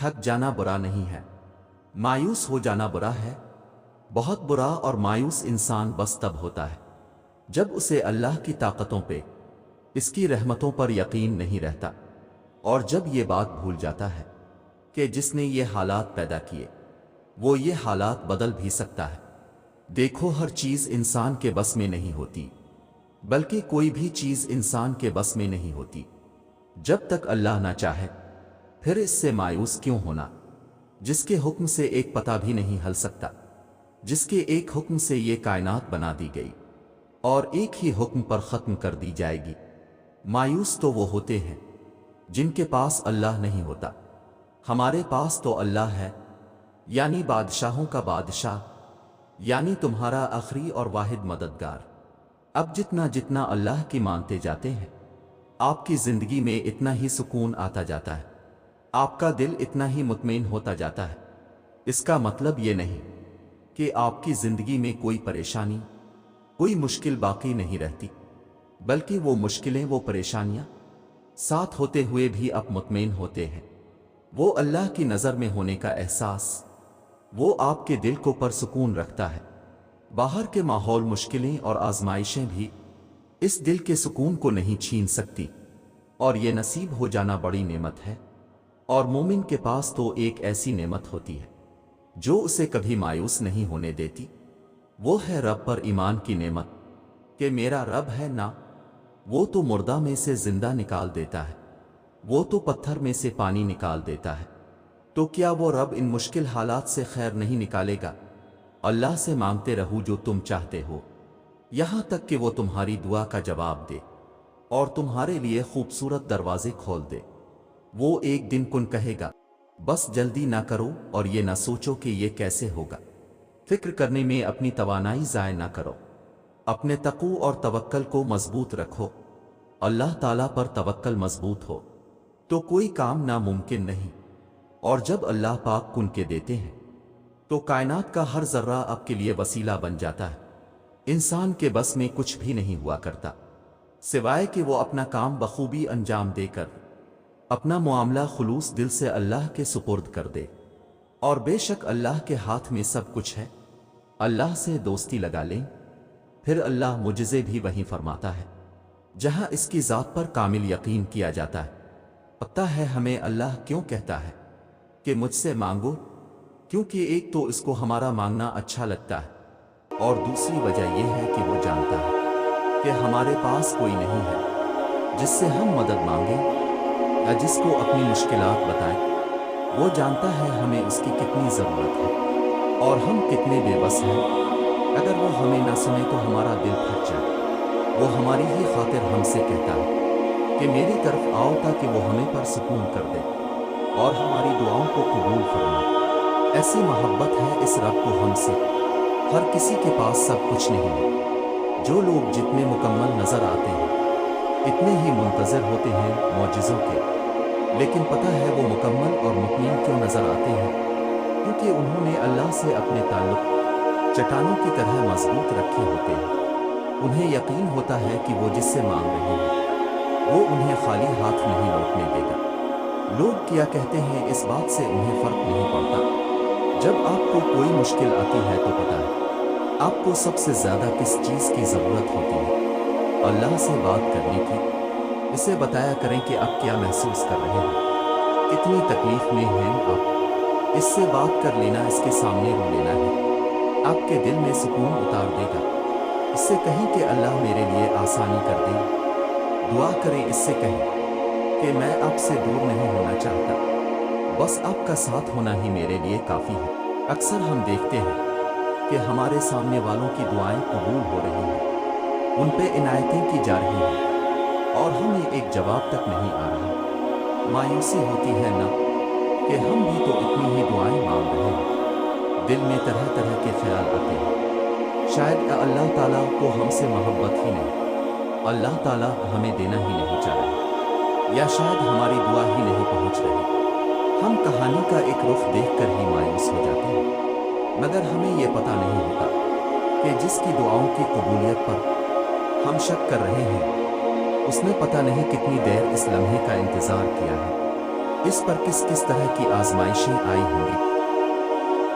تھک جانا برا نہیں ہے، مایوس ہو جانا برا ہے۔ بہت برا اور مایوس انسان بس تب ہوتا ہے جب اسے اللہ کی طاقتوں پہ، اس کی رحمتوں پر یقین نہیں رہتا، اور جب یہ بات بھول جاتا ہے کہ جس نے یہ حالات پیدا کیے وہ یہ حالات بدل بھی سکتا ہے۔ دیکھو، ہر چیز انسان کے بس میں نہیں ہوتی، بلکہ کوئی بھی چیز انسان کے بس میں نہیں ہوتی جب تک اللہ نہ چاہے۔ پھر اس سے مایوس کیوں ہونا؟ جس کے حکم سے ایک پتہ بھی نہیں ہل سکتا، جس کے ایک حکم سے یہ کائنات بنا دی گئی اور ایک ہی حکم پر ختم کر دی جائے گی۔ مایوس تو وہ ہوتے ہیں جن کے پاس اللہ نہیں ہوتا۔ ہمارے پاس تو اللہ ہے، یعنی بادشاہوں کا بادشاہ، یعنی تمہارا آخری اور واحد مددگار۔ اب جتنا جتنا اللہ کی مانتے جاتے ہیں، آپ کی زندگی میں اتنا ہی سکون آتا جاتا ہے، آپ کا دل اتنا ہی مطمئن ہوتا جاتا ہے۔ اس کا مطلب یہ نہیں کہ آپ کی زندگی میں کوئی پریشانی، کوئی مشکل باقی نہیں رہتی، بلکہ وہ مشکلیں، وہ پریشانیاں ساتھ ہوتے ہوئے بھی آپ مطمئن ہوتے ہیں۔ وہ اللہ کی نظر میں ہونے کا احساس، وہ آپ کے دل کو پرسکون رکھتا ہے۔ باہر کے ماحول، مشکلیں اور آزمائشیں بھی اس دل کے سکون کو نہیں چھین سکتی، اور یہ نصیب ہو جانا بڑی نعمت ہے۔ اور مومن کے پاس تو ایک ایسی نعمت ہوتی ہے جو اسے کبھی مایوس نہیں ہونے دیتی، وہ ہے رب پر ایمان کی نعمت، کہ میرا رب ہے نا، وہ تو مردہ میں سے زندہ نکال دیتا ہے، وہ تو پتھر میں سے پانی نکال دیتا ہے، تو کیا وہ رب ان مشکل حالات سے خیر نہیں نکالے گا؟ اللہ سے مانگتے رہو جو تم چاہتے ہو، یہاں تک کہ وہ تمہاری دعا کا جواب دے اور تمہارے لیے خوبصورت دروازے کھول دے۔ وہ ایک دن کن کہے گا، بس جلدی نہ کرو اور یہ نہ سوچو کہ یہ کیسے ہوگا۔ فکر کرنے میں اپنی توانائی ضائع نہ کرو، اپنے تقوی اور توکل کو مضبوط رکھو۔ اللہ تعالیٰ پر توکل مضبوط ہو تو کوئی کام ناممکن نہیں، اور جب اللہ پاک کن کے دیتے ہیں تو کائنات کا ہر ذرہ آپ کے لیے وسیلہ بن جاتا ہے۔ انسان کے بس میں کچھ بھی نہیں ہوا کرتا سوائے کہ وہ اپنا کام بخوبی انجام دے کر اپنا معاملہ خلوص دل سے اللہ کے سپرد کر دے، اور بے شک اللہ کے ہاتھ میں سب کچھ ہے۔ اللہ سے دوستی لگا لیں، پھر اللہ معجزے بھی وہیں فرماتا ہے جہاں اس کی ذات پر کامل یقین کیا جاتا ہے۔ پتہ ہے ہمیں اللہ کیوں کہتا ہے کہ مجھ سے مانگو؟ کیونکہ ایک تو اس کو ہمارا مانگنا اچھا لگتا ہے، اور دوسری وجہ یہ ہے کہ وہ جانتا ہے کہ ہمارے پاس کوئی نہیں ہے جس سے ہم مدد مانگیں یا جس کو اپنی مشکلات بتائیں۔ وہ جانتا ہے ہمیں اس کی کتنی ضرورت ہے اور ہم کتنے بے بس ہیں۔ اگر وہ ہمیں نہ سنے تو ہمارا دل پھٹ جائے۔ وہ ہماری ہی خاطر ہم سے کہتا ہے کہ میری طرف آؤ، تاکہ وہ ہمیں پر سکون کر دے اور ہماری دعاؤں کو قبول فرمائے۔ ایسی محبت ہے اس رب کو ہم سے۔ ہر کسی کے پاس سب کچھ نہیں ہے۔ جو لوگ جتنے مکمل نظر آتے ہیں اتنے ہی منتظر ہوتے ہیں معجزوں کے، لیکن پتہ ہے وہ مکمل اور مطمئن کیوں نظر آتے ہیں؟ کیونکہ انہوں نے اللہ سے اپنے تعلق چٹانوں کی طرح مضبوط رکھے ہوتے ہیں۔ انہیں یقین ہوتا ہے کہ وہ جس سے مانگ رہے ہیں وہ انہیں خالی ہاتھ نہیں لوٹنے دے گا۔ لوگ کیا کہتے ہیں اس بات سے انہیں فرق نہیں پڑتا۔ جب آپ کو کوئی مشکل آتی ہے تو پتہ ہے آپ کو سب سے زیادہ کس چیز کی ضرورت ہوتی ہے؟ اللہ سے بات کرنے کی۔ اسے بتایا کریں کہ آپ کیا محسوس کر رہے ہیں، کتنی تکلیف میں ہیں آپ۔ اس سے بات کر لینا، اس کے سامنے رو لینا ہے، آپ کے دل میں سکون اتار دے گا۔ اس سے کہیں کہ اللہ میرے لیے آسانی کر دے۔ دعا کریں، اس سے کہیں کہ میں آپ سے دور نہیں ہونا چاہتا، بس آپ کا ساتھ ہونا ہی میرے لیے کافی ہے۔ اکثر ہم دیکھتے ہیں کہ ہمارے سامنے والوں کی دعائیں قبول ہو رہی ہیں، ان پہ عنایتیں کی جا رہی ہیں، اور ہمیں ایک جواب تک نہیں آ رہا۔ مایوسی ہوتی ہے نا کہ ہم بھی تو اتنی ہی دعائیں مانگ رہے ہیں، دل میں طرح طرح کے خیال آتے ہیں۔ شاید اللہ تعالیٰ کو ہم سے محبت ہی نہیں، اللہ تعالیٰ ہمیں دینا ہی نہیں چاہ رہے، یا شاید ہماری دعا ہی نہیں پہنچ رہی۔ ہم کہانی کا ایک رخ دیکھ کر ہی مایوس ہو جاتے ہیں، مگر ہمیں یہ پتہ نہیں ہوتا کہ جس کی دعاؤں کی قبولیت پر ہم شک کر رہے ہیں اس نے پتہ نہیں کتنی دیر اس لمحے کا انتظار کیا ہے۔ اس پر کس کس طرح کی آزمائشیں آئی ہوں گی۔